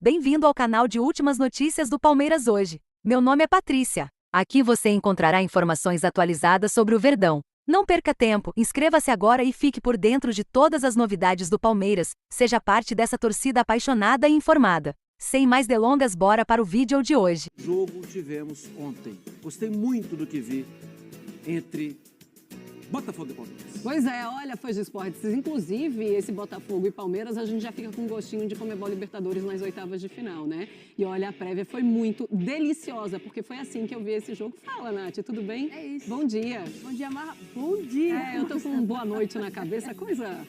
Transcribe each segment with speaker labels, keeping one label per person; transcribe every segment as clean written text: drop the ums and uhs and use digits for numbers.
Speaker 1: Bem-vindo ao canal de últimas notícias do Palmeiras hoje. Meu nome é Patrícia. Aqui você encontrará informações atualizadas sobre o Verdão. Não perca tempo, inscreva-se agora e fique por dentro de todas as novidades do Palmeiras. Seja parte dessa torcida apaixonada e informada. Sem mais delongas, bora para o vídeo de hoje.
Speaker 2: Jogo tivemos ontem. Gostei muito do que vi entre Botafogo e Palmeiras.
Speaker 3: Pois é, olha, fãs de esportes, inclusive esse Botafogo e Palmeiras, a gente já fica com gostinho de Conmebol Libertadores nas oitavas de final, né? E olha, a prévia foi muito deliciosa, porque foi assim que eu vi esse jogo. Fala, Nath, tudo bem?
Speaker 4: É isso.
Speaker 3: Bom dia.
Speaker 4: Bom dia, Marra. Bom dia.
Speaker 3: É, eu tô com boa noite na cabeça, coisa...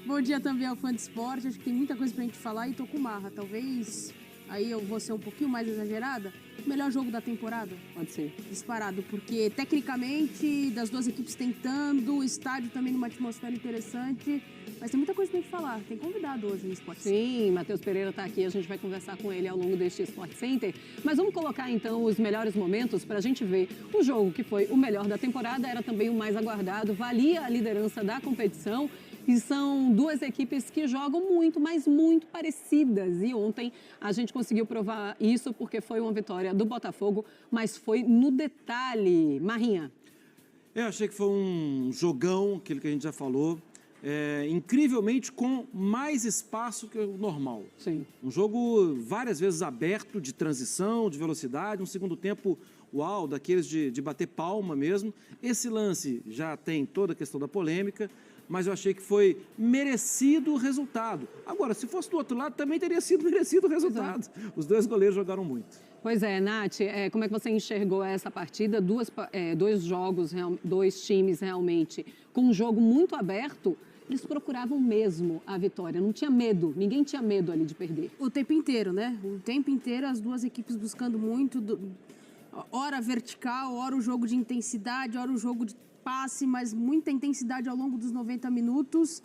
Speaker 4: Bom dia também ao fã de esporte, acho que tem muita coisa pra gente falar e tô com Marra. Talvez, aí eu vou ser um pouquinho mais exagerada, o melhor jogo da temporada.
Speaker 3: Pode ser.
Speaker 4: Disparado, porque tecnicamente, das duas equipes tentando, o estádio também numa atmosfera interessante, mas tem muita coisa pra gente falar. Tem convidado hoje no Sport Center.
Speaker 3: Sim, Matheus Pereira tá aqui, a gente vai conversar com ele ao longo deste Sport Center. Mas vamos colocar então os melhores momentos pra gente ver o jogo que foi o melhor da temporada, era também o mais aguardado, valia a liderança da competição. E são duas equipes que jogam muito, mas muito parecidas. E ontem a gente conseguiu provar isso porque foi uma vitória do Botafogo, mas foi no detalhe. Marrinha.
Speaker 2: Eu achei que foi um jogão, aquilo que a gente já falou, incrivelmente com mais espaço que o normal.
Speaker 3: Sim.
Speaker 2: Um jogo várias vezes aberto, de transição, de velocidade, um segundo tempo uau, daqueles de bater palma mesmo. Esse lance já tem toda a questão da polêmica, mas eu achei que foi merecido o resultado. Agora, se fosse do outro lado, também teria sido merecido o resultado. Os dois goleiros jogaram muito.
Speaker 3: Pois é, Nath, como é que você enxergou essa partida? Dois jogos, dois times realmente com um jogo muito aberto. Eles procuravam mesmo a vitória, não tinha medo, ninguém tinha medo ali de perder.
Speaker 4: O tempo inteiro, né? O tempo inteiro as duas equipes buscando muito, ora vertical, ora o jogo de intensidade, ora o jogo de passe, mas muita intensidade ao longo dos 90 minutos.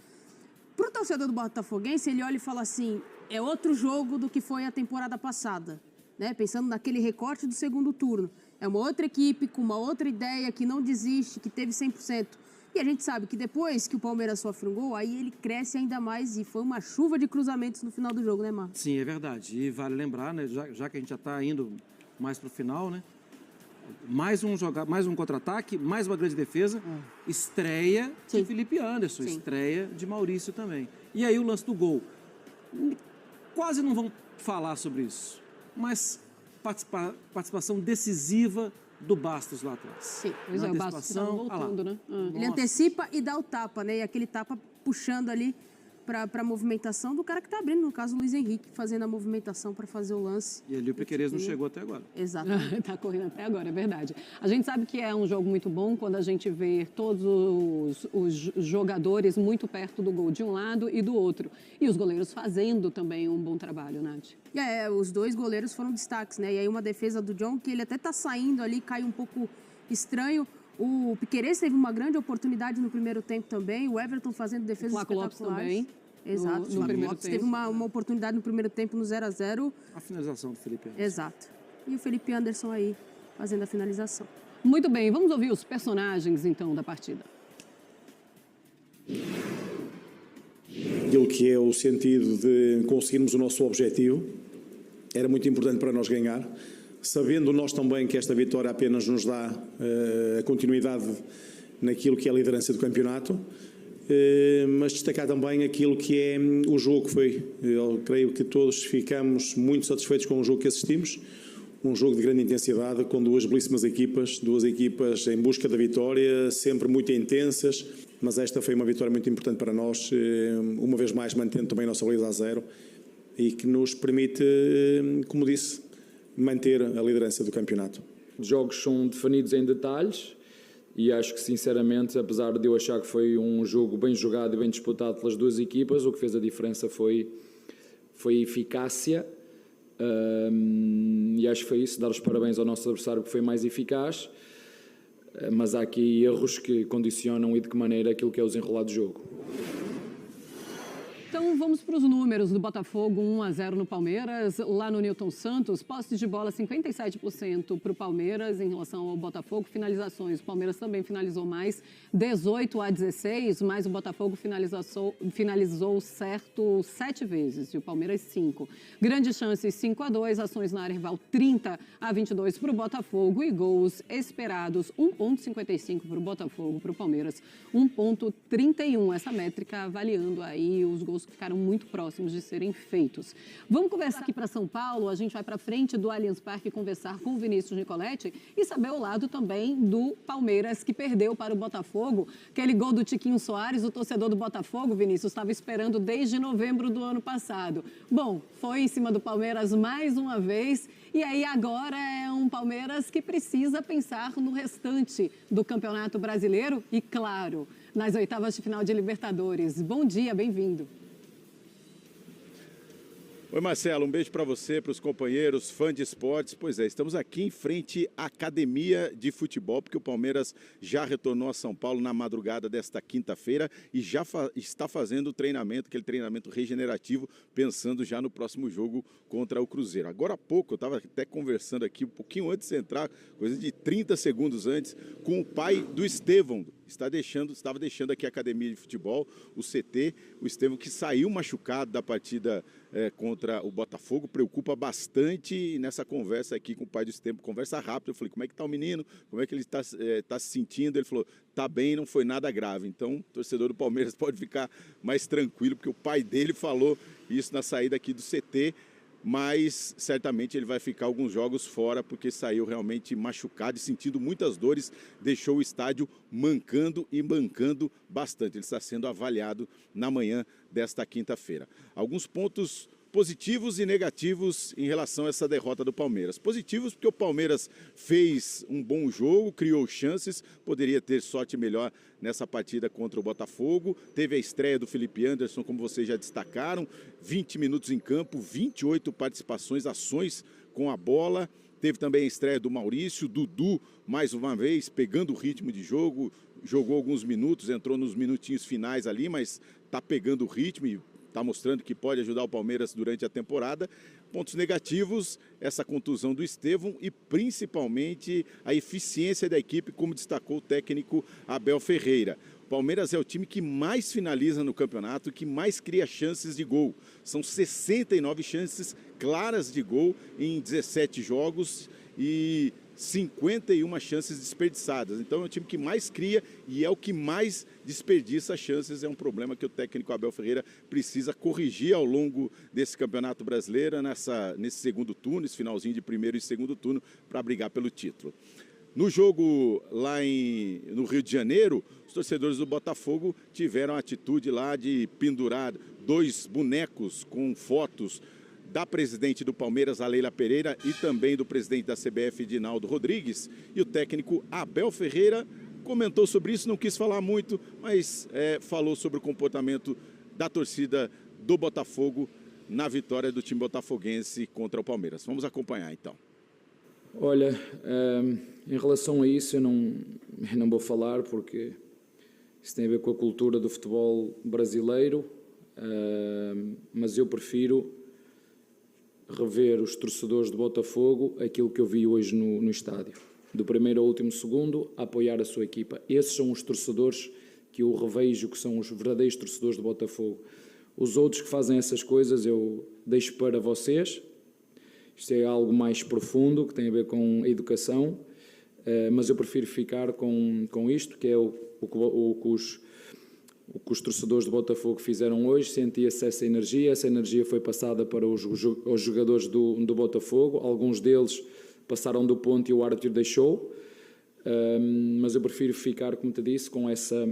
Speaker 4: Para o torcedor do Botafoguense, ele olha e fala assim, é outro jogo do que foi a temporada passada, né? Pensando naquele recorte do segundo turno. É uma outra equipe com uma outra ideia, que não desiste, que teve 100%. E a gente sabe que depois que o Palmeiras sofre um gol, aí ele cresce ainda mais e foi uma chuva de cruzamentos no final do jogo, né, Mar?
Speaker 2: Sim, é verdade. E vale lembrar, né, já que a gente já está indo mais para o final, né? Mais um contra-ataque, mais uma grande defesa, estreia de Felipe Anderson, estreia de Maurício também. E aí o lance do gol. Quase não vão falar sobre isso, mas participação decisiva do Bastos lá atrás.
Speaker 3: Sim, pois é, o Bastos estava voltando, né?
Speaker 4: Ele antecipa e dá o tapa, né? E aquele tapa puxando ali para a movimentação do cara que está abrindo, no caso o Luiz Henrique, fazendo a movimentação para fazer o lance.
Speaker 2: E ali o Piquerez não chegou até agora.
Speaker 4: Exato.
Speaker 3: Está correndo até agora, é verdade. A gente sabe que é um jogo muito bom quando a gente vê todos os jogadores muito perto do gol de um lado e do outro. E os goleiros fazendo também um bom trabalho, Nath.
Speaker 4: Os dois goleiros foram destaques, né? E aí uma defesa do John, que ele até tá saindo ali, cai um pouco estranho. O Piquerez teve uma grande oportunidade no primeiro tempo também. O Everton fazendo defesas espetaculares.
Speaker 3: O Lopes também.
Speaker 4: Exato.
Speaker 3: No primeiro
Speaker 4: Lopes
Speaker 3: tempo.
Speaker 4: teve uma oportunidade no primeiro tempo no 0-0.
Speaker 2: A finalização do Felipe Anderson.
Speaker 4: Exato. E o Felipe Anderson aí fazendo a finalização.
Speaker 3: Muito bem, vamos ouvir os personagens então da partida.
Speaker 5: Aquilo que é o sentido de conseguirmos o nosso objetivo, era muito importante para nós ganhar, sabendo nós também que esta vitória apenas nos dá a continuidade naquilo que é a liderança do campeonato, mas destacar também aquilo que é o jogo que foi. Eu creio que todos ficamos muito satisfeitos com o jogo que assistimos, um jogo de grande intensidade, com duas belíssimas equipas, duas equipas em busca da vitória, sempre muito intensas, mas esta foi uma vitória muito importante para nós, uma vez mais mantendo também a nossa baliza a 0 e que nos permite, como disse, manter a liderança do campeonato.
Speaker 6: Os jogos são definidos em detalhes e acho que, sinceramente, apesar de eu achar que foi um jogo bem jogado e bem disputado pelas duas equipas, o que fez a diferença foi a eficácia. E acho que foi isso, dar os parabéns ao nosso adversário que foi mais eficaz, mas há aqui erros que condicionam e de que maneira aquilo que é o desenrolar do jogo.
Speaker 3: Então vamos para os números do Botafogo, 1-0 no Palmeiras, lá no Newton Santos, posse de bola 57% para o Palmeiras em relação ao Botafogo, finalizações, o Palmeiras também finalizou mais, 18-16, mas o Botafogo finalizou certo 7 vezes e o Palmeiras 5. Grandes chances 5-2, ações na área rival 30-22 para o Botafogo e gols esperados 1,55 para o Botafogo, para o Palmeiras 1,31, essa métrica avaliando aí os gols que ficaram muito próximos de serem feitos. Vamos conversar aqui para São Paulo, a gente vai para frente do Allianz Parque conversar com o Vinícius Nicoletti e saber o lado também do Palmeiras, que perdeu para o Botafogo. Aquele gol do Tiquinho Soares, o torcedor do Botafogo, Vinícius, estava esperando desde novembro do ano passado. Bom, foi em cima do Palmeiras mais uma vez e aí agora é um Palmeiras que precisa pensar no restante do Campeonato Brasileiro e, claro, nas oitavas de final de Libertadores. Bom dia, bem-vindo.
Speaker 7: Oi, Marcelo, um beijo para você, para os companheiros, fã de esportes. Pois é, estamos aqui em frente à Academia de Futebol, porque o Palmeiras já retornou a São Paulo na madrugada desta quinta-feira e já está fazendo o treinamento, aquele treinamento regenerativo, pensando já no próximo jogo contra o Cruzeiro. Agora há pouco, eu estava até conversando aqui, um pouquinho antes de entrar, coisa de 30 segundos antes, com o pai do Estevão. Estava deixando aqui a Academia de Futebol, o CT, o Estevão, que saiu machucado da partida contra o Botafogo, preocupa bastante. E nessa conversa aqui com o pai do Estevão, conversa rápida, eu falei, como é que está o menino? Como é que ele está se sentindo? Ele falou, está bem, não foi nada grave. Então, o torcedor do Palmeiras pode ficar mais tranquilo, porque o pai dele falou isso na saída aqui do CT, mas certamente ele vai ficar alguns jogos fora, porque saiu realmente machucado e sentindo muitas dores, deixou o estádio mancando e mancando bastante. Ele está sendo avaliado na manhã desta quinta-feira. Alguns pontos positivos e negativos em relação a essa derrota do Palmeiras. Positivos porque o Palmeiras fez um bom jogo, criou chances, poderia ter sorte melhor nessa partida contra o Botafogo. Teve a estreia do Felipe Anderson, como vocês já destacaram, 20 minutos em campo, 28 participações, ações com a bola. Teve também a estreia do Maurício, Dudu, mais uma vez, pegando o ritmo de jogo, jogou alguns minutos, entrou nos minutinhos finais ali, mas está pegando o ritmo e está mostrando que pode ajudar o Palmeiras durante a temporada. Pontos negativos, essa contusão do Estevão e principalmente a eficiência da equipe, como destacou o técnico Abel Ferreira. O Palmeiras é o time que mais finaliza no campeonato, que mais cria chances de gol. São 69 chances claras de gol em 17 jogos e 51 chances desperdiçadas. Então é o time que mais cria e é o que mais desperdiça chances. É um problema que o técnico Abel Ferreira precisa corrigir ao longo desse Campeonato Brasileiro, nesse segundo turno, esse finalzinho de primeiro e segundo turno, para brigar pelo título. No jogo lá no Rio de Janeiro, os torcedores do Botafogo tiveram a atitude lá de pendurar 2 bonecos com fotos da presidente do Palmeiras, a Leila Pereira, e também do presidente da CBF, Edinaldo Rodrigues, e o técnico Abel Ferreira comentou sobre isso, não quis falar muito, mas falou sobre o comportamento da torcida do Botafogo na vitória do time botafoguense contra o Palmeiras. Vamos acompanhar então.
Speaker 6: Olha, em relação a isso eu não vou falar, porque isso tem a ver com a cultura do futebol brasileiro, mas eu prefiro rever os torcedores do Botafogo, aquilo que eu vi hoje no estádio. Do primeiro ao último segundo, a apoiar a sua equipa. Esses são os torcedores que eu revejo, que são os verdadeiros torcedores do Botafogo. Os outros que fazem essas coisas eu deixo para vocês. Isto é algo mais profundo, que tem a ver com a educação, mas eu prefiro ficar com isto, que é o que os torcedores do Botafogo fizeram hoje. Sentia-se essa energia foi passada para os jogadores do Botafogo, alguns deles passaram do ponto e o árbitro deixou, mas eu prefiro ficar, como te disse, com essa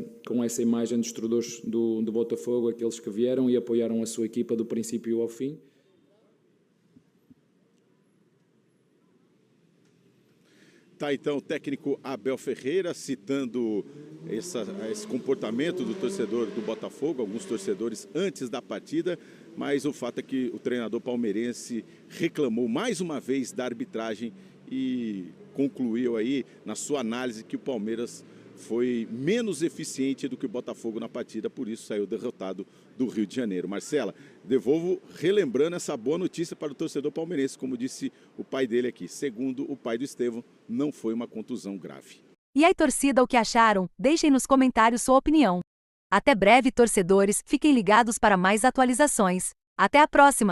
Speaker 6: imagem dos torcedores do Botafogo, aqueles que vieram e apoiaram a sua equipa do princípio ao fim.
Speaker 7: Tá, então, o técnico Abel Ferreira citando esse comportamento do torcedor do Botafogo, alguns torcedores antes da partida, mas o fato é que o treinador palmeirense reclamou mais uma vez da arbitragem e concluiu aí na sua análise que o Palmeiras foi menos eficiente do que o Botafogo na partida, por isso saiu derrotado do Rio de Janeiro. Marcela, devolvo relembrando essa boa notícia para o torcedor palmeirense, como disse o pai dele aqui. Segundo o pai do Estevão, não foi uma contusão grave.
Speaker 1: E aí, torcida, o que acharam? Deixem nos comentários sua opinião. Até breve, torcedores, fiquem ligados para mais atualizações. Até a próxima!